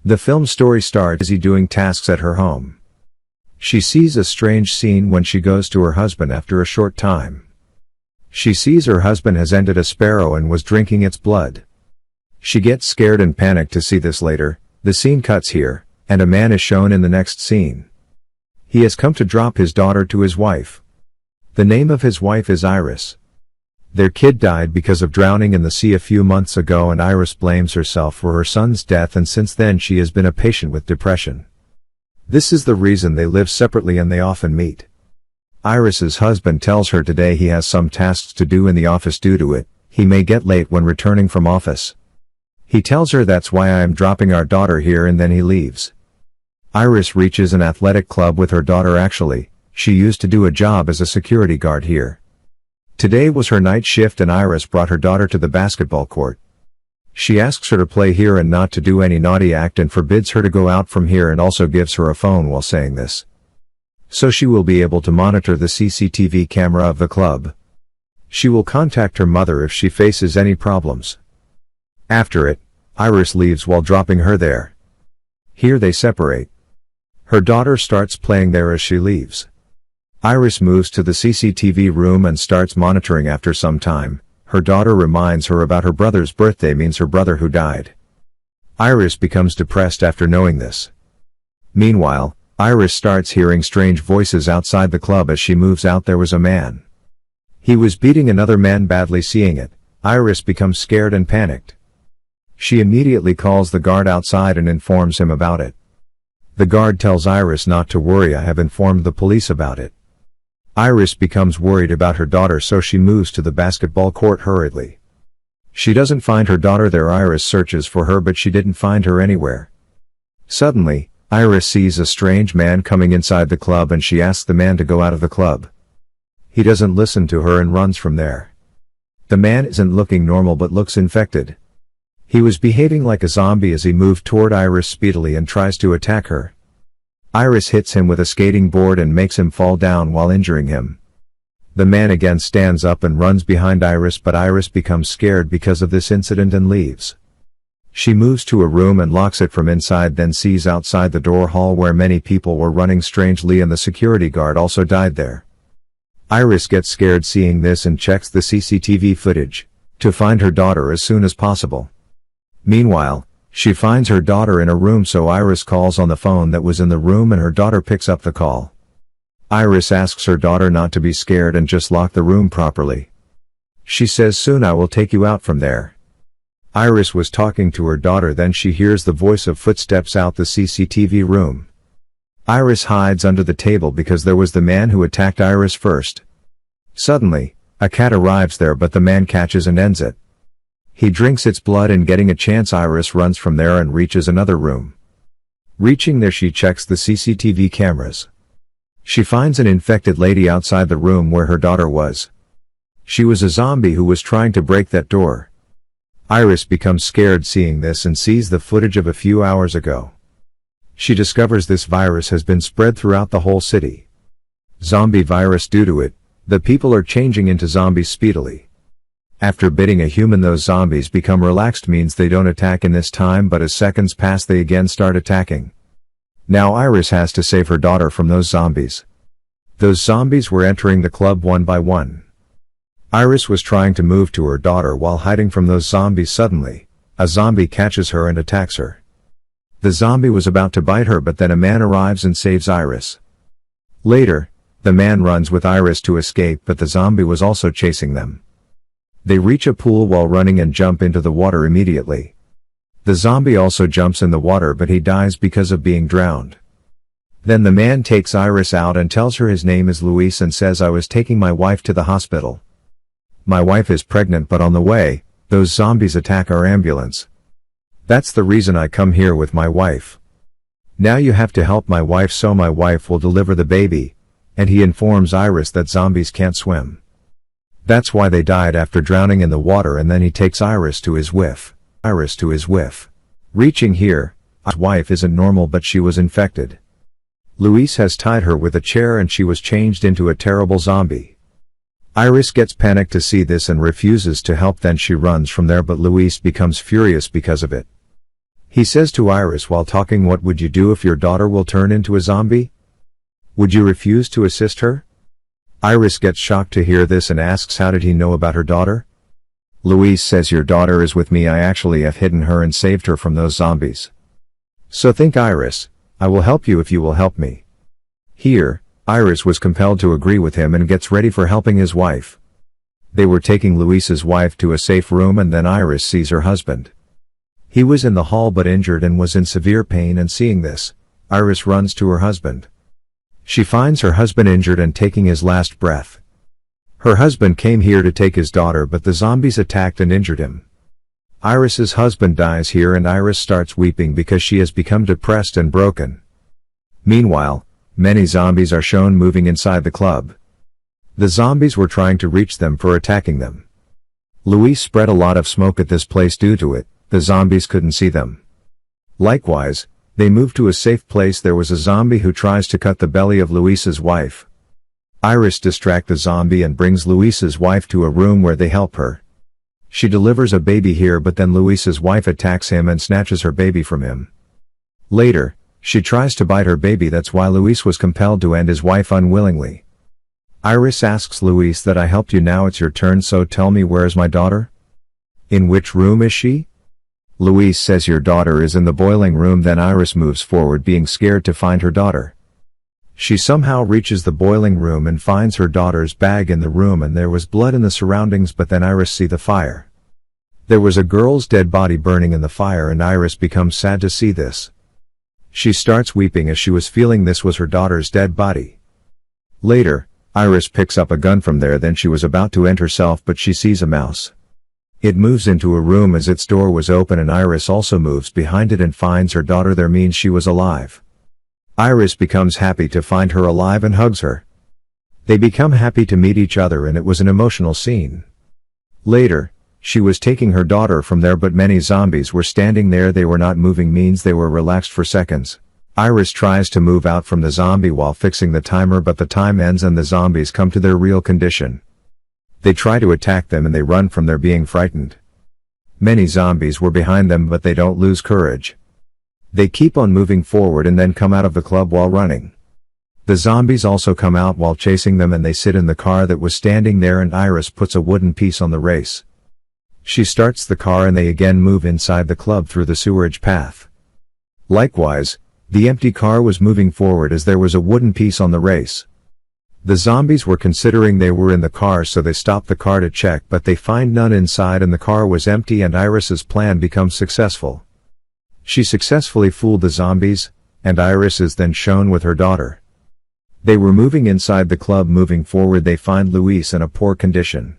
The film story starts Izzy doing tasks at her home. She sees a strange scene when she goes to her husband after a short time. She sees her husband has ended a sparrow and was drinking its blood. She gets scared and panicked to see this later. The scene cuts here, and a man is shown in the next scene. He has come to drop his daughter to his wife. The name of his wife is Iris. Their kid died because of drowning in the sea a few months ago, and Iris blames herself for her son's death, and since then she has been a patient with depression. This is the reason they live separately and they often meet. Iris's husband tells her today he has some tasks to do in the office. Due to it, he may get late when returning from office. He tells her that's why I am dropping our daughter here, and then he leaves. Iris reaches an athletic club with her daughter. Actually, she used to do a job as a security guard here. Today was her night shift and Iris brought her daughter to the basketball court. She asks her to play here and not to do any naughty act, and forbids her to go out from here, and also gives her a phone while saying this. So she will be able to monitor the CCTV camera of the club. She will contact her mother if she faces any problems. After it, Iris leaves while dropping her there. Here they separate. Her daughter starts playing there as she leaves. Iris moves to the CCTV room and starts monitoring. After some time, her daughter reminds her about her brother's birthday, means her brother who died. Iris becomes depressed after knowing this. Meanwhile, Iris starts hearing strange voices outside the club. As she moves out, there was a man. He was beating another man badly. Seeing it, Iris becomes scared and panicked. She immediately calls the guard outside and informs him about it. The guard tells Iris not to worry, I have informed the police about it. Iris becomes worried about her daughter, so she moves to the basketball court hurriedly. She doesn't find her daughter there. Iris searches for her, but she didn't find her anywhere. Suddenly, Iris sees a strange man coming inside the club, and she asks the man to go out of the club. He doesn't listen to her and runs from there. The man isn't looking normal but looks infected. He was behaving like a zombie as he moved toward Iris speedily and tries to attack her. Iris hits him with a skating board and makes him fall down while injuring him. The man again stands up and runs behind Iris, but Iris becomes scared because of this incident and leaves. She moves to a room and locks it from inside, then sees outside the door hall where many people were running strangely, and the security guard also died there. Iris gets scared seeing this and checks the CCTV footage to find her daughter as soon as possible. Meanwhile, she finds her daughter in a room, so Iris calls on the phone that was in the room, and her daughter picks up the call. Iris asks her daughter not to be scared and just lock the room properly. She says, soon I will take you out from there. Iris was talking to her daughter, then she hears the voice of footsteps out the CCTV room. Iris hides under the table because there was the man who attacked Iris first. Suddenly, a cat arrives there, but the man catches and ends it. He drinks its blood, and getting a chance, Iris runs from there and reaches another room. Reaching there, she checks the CCTV cameras. She finds an infected lady outside the room where her daughter was. She was a zombie who was trying to break that door. Iris becomes scared seeing this and sees the footage of a few hours ago. She discovers this virus has been spread throughout the whole city. Zombie virus. Due to it, the people are changing into zombies speedily. After biting a human, those zombies become relaxed, means they don't attack in this time, but as seconds pass they again start attacking. Now Iris has to save her daughter from those zombies. Those zombies were entering the club one by one. Iris was trying to move to her daughter while hiding from those zombies. Suddenly, a zombie catches her and attacks her. The zombie was about to bite her, but then a man arrives and saves Iris. Later, the man runs with Iris to escape, but the zombie was also chasing them. They reach a pool while running and jump into the water immediately. The zombie also jumps in the water, but he dies because of being drowned. Then the man takes Iris out and tells her his name is Luis and says, I was taking my wife to the hospital. My wife is pregnant, but on the way, those zombies attack our ambulance. That's the reason I come here with my wife. Now you have to help my wife so my wife will deliver the baby, and he informs Iris that zombies can't swim. That's why they died after drowning in the water, and then he takes Iris to his wife. Reaching here, his wife isn't normal, but she was infected. Luis has tied her with a chair and she was changed into a terrible zombie. Iris gets panicked to see this and refuses to help, then she runs from there, but Luis becomes furious because of it. He says to Iris while talking, "What would you do if your daughter will turn into a zombie? Would you refuse to assist her?" Iris gets shocked to hear this and asks how did he know about her daughter? Luis says, "Your daughter is with me. I actually have hidden her and saved her from those zombies. So think, Iris, I will help you if you will help me." Here, Iris was compelled to agree with him and gets ready for helping his wife. They were taking Luis's wife to a safe room and then Iris sees her husband. He was in the hall but injured and was in severe pain, and seeing this, Iris runs to her husband. She finds her husband injured and taking his last breath. Her husband came here to take his daughter but the zombies attacked and injured him. Iris's husband dies here and Iris starts weeping because she has become depressed and broken. Meanwhile, many zombies are shown moving inside the club. The zombies were trying to reach them for attacking them. Luis spread a lot of smoke at this place. Due to it, the zombies couldn't see them. Likewise, they moved to a safe place. There was a zombie who tries to cut the belly of Luis's wife. Iris distracts the zombie and brings Luis's wife to a room where they help her. She delivers a baby here but then Luis's wife attacks him and snatches her baby from him. Later, she tries to bite her baby. That's why Luis was compelled to end his wife unwillingly. Iris asks Luis that I helped you, now it's your turn, so tell me, where is my daughter? In which room is she? Luis says your daughter is in the boiling room. Then Iris moves forward being scared to find her daughter. She somehow reaches the boiling room and finds her daughter's bag in the room and there was blood in the surroundings, but then Iris see the fire. There was a girl's dead body burning in the fire and Iris becomes sad to see this. She starts weeping as she was feeling this was her daughter's dead body. Later, Iris picks up a gun from there, then she was about to end herself but she sees a mouse. It moves into a room as its door was open and Iris also moves behind it and finds her daughter there, means she was alive. Iris becomes happy to find her alive and hugs her. They become happy to meet each other and it was an emotional scene. Later, she was taking her daughter from there but many zombies were standing there. They were not moving, means they were relaxed for seconds. Iris tries to move out from the zombie while fixing the timer but the time ends and the zombies come to their real condition. They try to attack them and they run from there being frightened. Many zombies were behind them but they don't lose courage. They keep on moving forward and then come out of the club while running. The zombies also come out while chasing them and they sit in the car that was standing there and Iris puts a wooden piece on the race. She starts the car and they again move inside the club through the sewerage path. Likewise, the empty car was moving forward as there was a wooden piece on the race. The zombies were considering they were in the car so they stopped the car to check but they find none inside and the car was empty and Iris's plan becomes successful. She successfully fooled the zombies, and Iris is then shown with her daughter. They were moving inside the club. Moving forward they find Luis in a poor condition.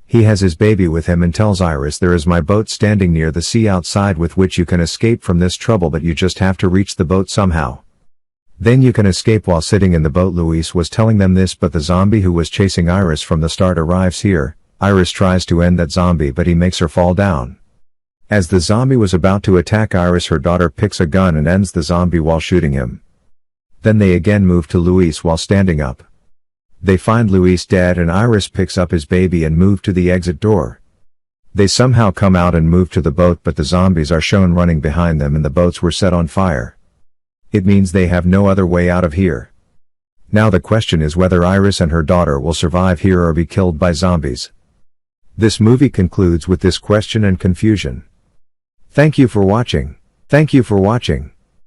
He has his baby with him and tells Iris, there is my boat standing near the sea outside with which you can escape from this trouble, but you just have to reach the boat somehow. Then you can escape while sitting in the boat. Luis was telling them this but the zombie who was chasing Iris from the start arrives here. Iris tries to end that zombie but he makes her fall down. As the zombie was about to attack Iris, her daughter picks a gun and ends the zombie while shooting him. Then they again move to Luis while standing up. They find Luis dead and Iris picks up his baby and move to the exit door. They somehow come out and move to the boat but the zombies are shown running behind them and the boats were set on fire. It means they have no other way out of here. Now the question is whether Iris and her daughter will survive here or be killed by zombies. This movie concludes with this question and confusion. Thank you for watching. Thank you for watching.